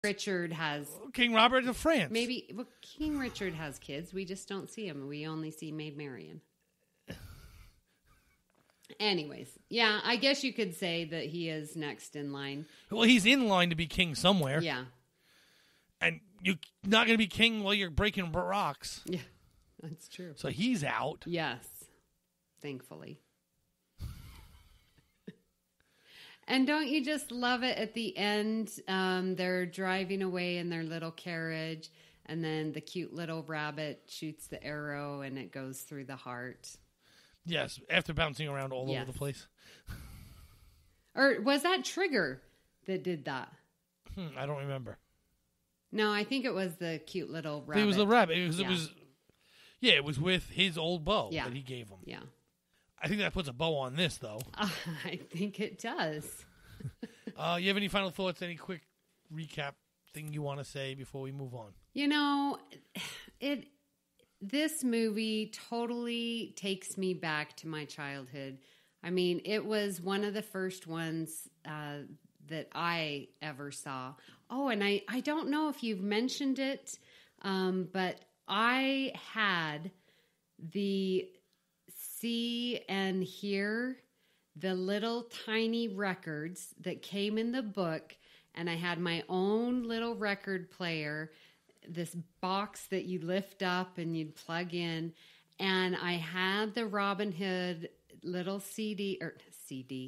Richard has... King Robert of France. Maybe... Well, King Richard has kids. We just don't see him. We only see Maid Marian. Anyways. Yeah, I guess you could say that he is next in line. Well, he's in line to be king somewhere. Yeah. And you're not going to be king while you're breaking rocks. Yeah, that's true. So he's out. Yes. Thankfully. And don't you just love it at the end? They're driving away in their little carriage, and then the cute little rabbit shoots the arrow, and it goes through the heart. Yes, after bouncing around all over the place. Or was that Trigger that did that? I don't remember. No, I think it was the cute little rabbit. It was the rabbit. It was with his old bow that he gave him. Yeah. I think that puts a bow on this, though. I think it does. You have any final thoughts? Any quick recap thing you want to say before we move on? You know, this movie totally takes me back to my childhood. I mean, it was one of the first ones that I ever saw. Oh, and I don't know if you've mentioned it, but I had the see and hear, the little tiny records that came in the book, and I had my own little record player, this box that you lift up and you'd plug in, and I had the Robin Hood little CD,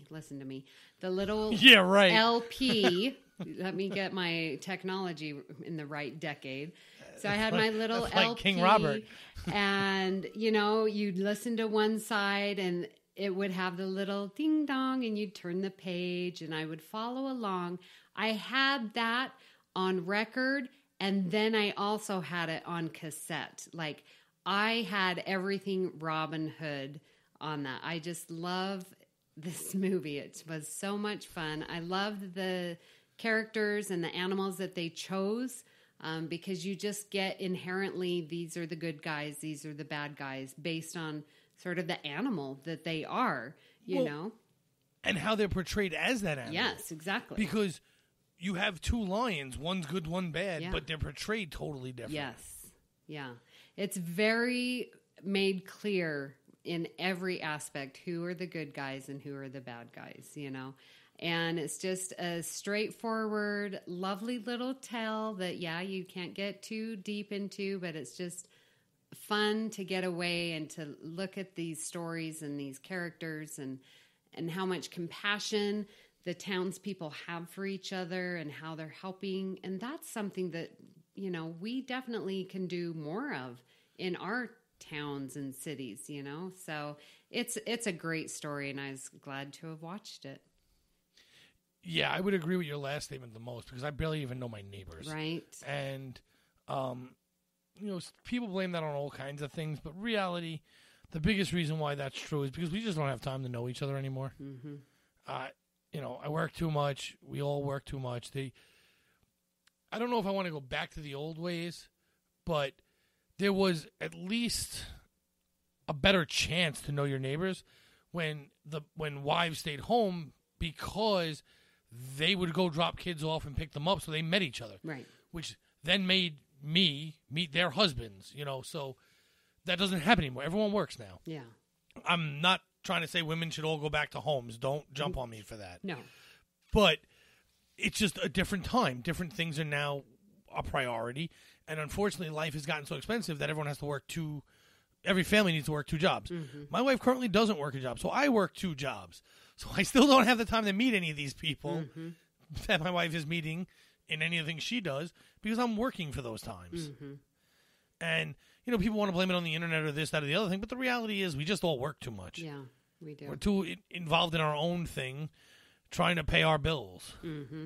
listen to me, the little LP. Let me get my technology in the right decade. So I had my little LP, like King Robert. And, you know, you'd listen to one side and it would have the little ding dong and you'd turn the page and I would follow along. I had that on record and then I also had it on cassette. Like I had everything Robin Hood on that. I just love this movie. It was so much fun. I loved the characters and the animals that they chose. Because you just get inherently, these are the good guys, these are the bad guys, based on sort of the animal that they are, you know? And how they're portrayed as that animal. Yes, exactly. Because you have two lions, one's good, one bad, but they're portrayed totally different. Yes, yeah. It's very made clear in every aspect who are the good guys and who are the bad guys, you know? And it's just a straightforward, lovely little tale that, you can't get too deep into, but it's just fun to get away and to look at these stories and these characters and how much compassion the townspeople have for each other and how they're helping. And that's something that, you know, we definitely can do more of in our towns and cities, you know? So it's a great story, and I was glad to have watched it. Yeah, I would agree with your last statement the most because I barely even know my neighbors. Right. And, you know, people blame that on all kinds of things, but reality, the biggest reason why that's true is because we just don't have time to know each other anymore. Mm-hmm. You know, I work too much. We all work too much. I don't know if I want to go back to the old ways, but there was at least a better chance to know your neighbors when wives stayed home because they would go drop kids off and pick them up, so they met each other. Right. Which then made me meet their husbands, you know, so that doesn't happen anymore. Everyone works now. Yeah. I'm not trying to say women should all go back to homes. Don't jump on me for that. No. But it's just a different time. Different things are now a priority, and unfortunately life has gotten so expensive that everyone has to work every family needs to work 2 jobs. Mm-hmm. My wife currently doesn't work a job, so I work 2 jobs. So I still don't have the time to meet any of these people that my wife is meeting in anything she does because I'm working for those times. Mm-hmm. And, you know, people want to blame it on the internet or this, that, or the other thing, but the reality is we just all work too much. Yeah, we do. We're too involved in our own thing trying to pay our bills. Mm-hmm.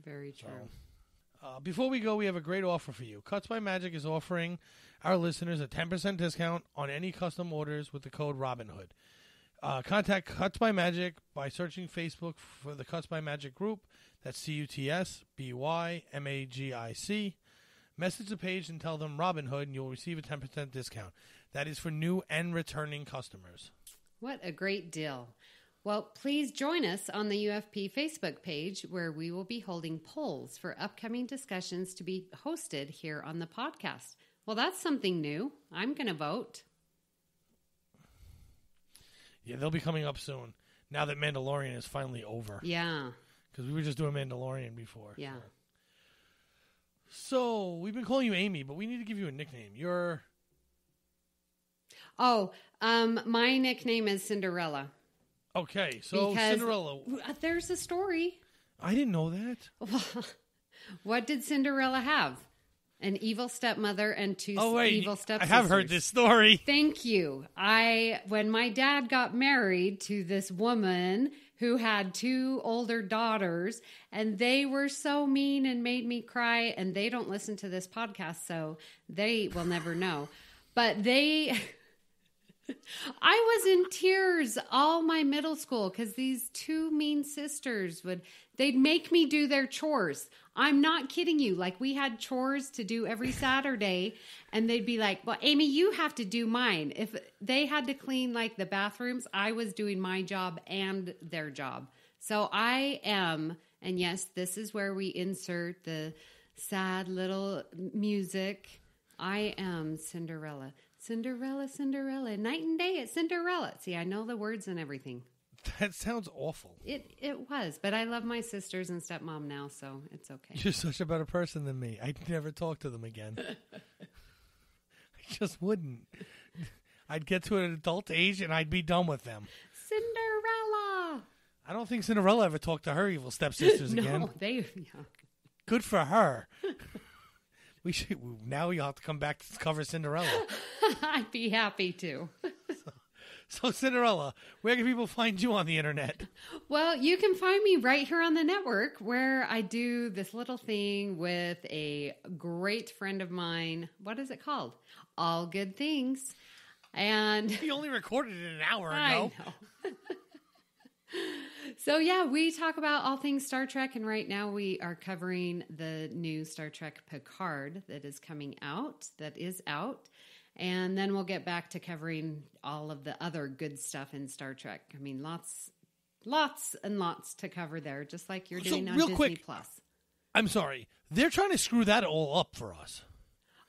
Very true. Before we go, we have a great offer for you. Cuts by Magic is offering our listeners a 10% discount on any custom orders with the code ROBINHOOD. Contact Cuts by Magic by searching Facebook for the Cuts by Magic group. That's CUTSBYMAGIC. Message the page and tell them Robin Hood, and you'll receive a 10% discount. That is for new and returning customers. What a great deal. Well, please join us on the UFP Facebook page where we will be holding polls for upcoming discussions to be hosted here on the podcast. Well, that's something new. I'm going to vote. Yeah, they'll be coming up soon. Now that Mandalorian is finally over. Yeah. Because we were just doing Mandalorian before. Yeah. So, we've been calling you Amy, but we need to give you a nickname. You're... Oh, my nickname is Cinderella. Okay, so because Cinderella. There's a story. I didn't know that. What did Cinderella have? An evil stepmother and two evil stepsisters. I have heard this story. Thank you. When my dad got married to this woman who had two older daughters, and they were so mean and made me cry, and they don't listen to this podcast, so they will never know. But I was in tears all my middle school because these two mean sisters they'd make me do their chores. I'm not kidding you. Like, we had chores to do every Saturday, and they'd be like, well, Amy, you have to do mine. If they had to clean like the bathrooms, I was doing my job and their job. So I am, and yes, this is where we insert the sad little music. I am Cinderella. Cinderella, Cinderella, night and day at Cinderella. See, I know the words and everything. That sounds awful. It was, but I love my sisters and stepmom now, so it's okay. You're such a better person than me. I'd never talk to them again. I just wouldn't. I'd get to an adult age and I'd be done with them. Cinderella! I don't think Cinderella ever talked to her evil stepsisters again. No, yeah. Good for her. Now you'll have to come back to cover Cinderella. I'd be happy to. So Cinderella, where can people find you on the internet? Well, you can find me right here on the network where I do this little thing with a great friend of mine. What is it called? All Good Things. And he only recorded it an hour ago. I know. So, yeah, we talk about all things Star Trek, and right now we are covering the new Star Trek Picard that is coming out, that is out. And then we'll get back to covering all of the other good stuff in Star Trek. I mean, lots and lots to cover there, just like you're doing on Disney Plus. I'm sorry. They're trying to screw that all up for us.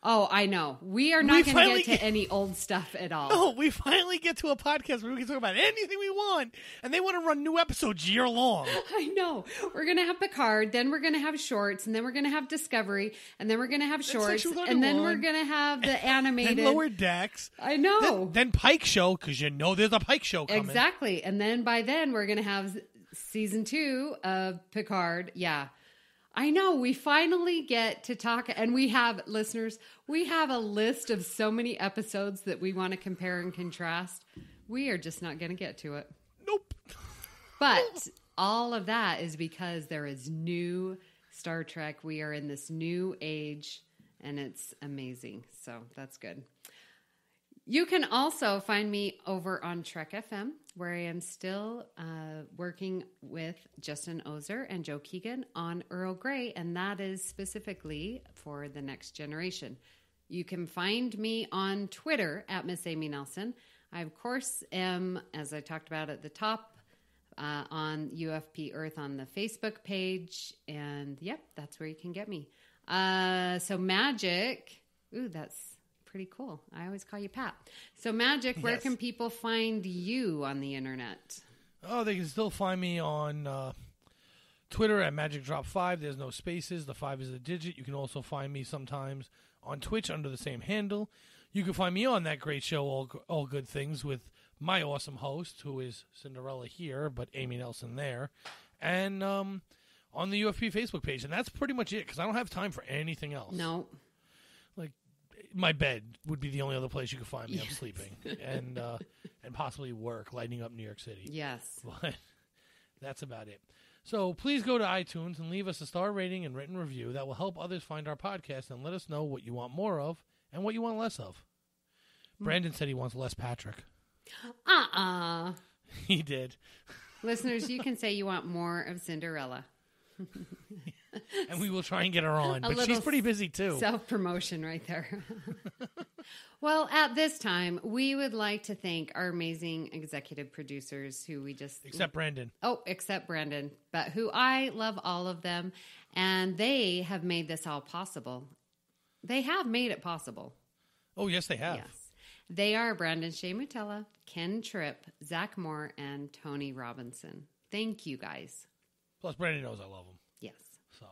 Oh, I know. We are not going to get to any old stuff at all. No, we finally get to a podcast where we can talk about anything we want, and they want to run new episodes year long. I know. We're going to have Picard, then we're going to have shorts, and then we're going to have Discovery, and then we're going to have shorts, and then we're going to have the animated. And Lower Decks. I know. Then Pike Show, because you know there's a Pike Show coming. Exactly. And then by then we're going to have season 2 of Picard. Yeah. I know. We finally get to talk, and we have, listeners, we have a list of so many episodes that we want to compare and contrast. We are just not going to get to it. Nope. But all of that is because there is new Star Trek. We are in this new age, and it's amazing. So that's good. You can also find me over on Trek FM, where I am still working with Justin Ozer and Joe Keegan on Earl Grey, and that is specifically for the next generation. You can find me on Twitter at Miss Amy Nelson. I, of course, am, as I talked about at the top, on UFP Earth on the Facebook page, and yep, that's where you can get me. So Magic, that's pretty cool. I always call you Pat. So Magic, where can people find you on the internet? Oh, they can still find me on Twitter at MagicDrop5. There's no spaces. The 5 is a digit. You can also find me sometimes on Twitch under the same handle. You can find me on that great show, All Good Things, with my awesome host, who is Cinderella here, but Amy Nelson there, and on the UFP Facebook page. And that's pretty much it, because I don't have time for anything else. No. Like, my bed would be the only other place you could find me. I'm sleeping. And possibly work, lighting up New York City. Yes. But that's about it. So please go to iTunes and leave us a star rating and written review. That will help others find our podcast and let us know what you want more of and what you want less of. Brandon said he wants less Patrick. He did. Listeners, you can say you want more of Cinderella. And we will try and get her on. But she's pretty busy, too. Self-promotion right there. Well, Well, at this time, we would like to thank our amazing executive producers who we just... Except Brandon. Oh, except Brandon, but who I love all of them, and they have made this all possible. They have made it possible. Oh, yes, they have. Yes. They are Brandon-Shea Mutella, Ken Tripp, Zach Moore, and Tony Robinson. Thank you, guys. Plus, Brandon knows I love him. Yes. So,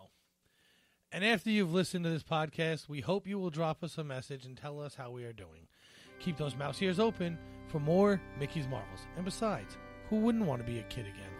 and after you've listened to this podcast, we hope you will drop us a message and tell us how we are doing. Keep those mouse ears open for more Mickey's Marvels. And besides, who wouldn't want to be a kid again?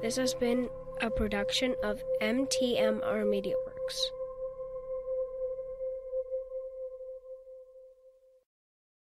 This has been a production of MTMR Media Works.